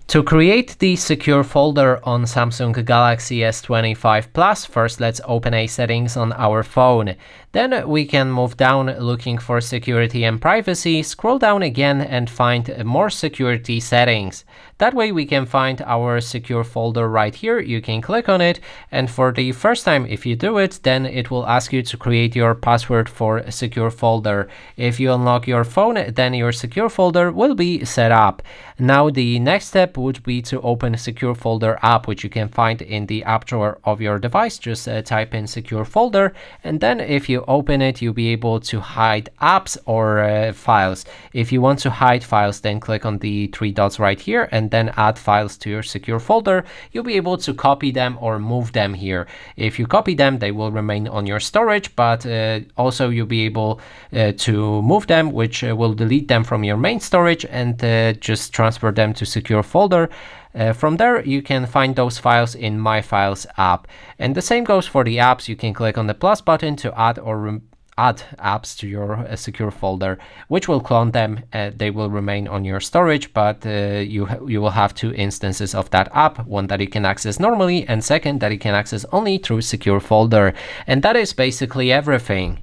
To create the secure folder on Samsung Galaxy S25 Plus, first let's open a settings on our phone. Then we can move down looking for security and privacy, scroll down again and find more security settings. That way we can find our secure folder right here. You can click on it, and for the first time if you do it, then it will ask you to create your password for a secure folder. If you unlock your phone, then your secure folder will be set up. Now the next step would be to open a secure folder app, which you can find in the app drawer of your device. Just type in secure folder, and then if you open it, you'll be able to hide apps or files. If you want to hide files, then click on the three dots right here and then add files to your secure folder. You'll be able to copy them or move them here. If you copy them, they will remain on your storage, but also you'll be able to move them, which will delete them from your main storage and just transfer them to secure folder. From there, you can find those files in My Files app. And the same goes for the apps. You can click on the plus button to add or add apps to your secure folder, which will clone them. They will remain on your storage, but you will have two instances of that app, one that you can access normally and second that you can access only through secure folder. And that is basically everything.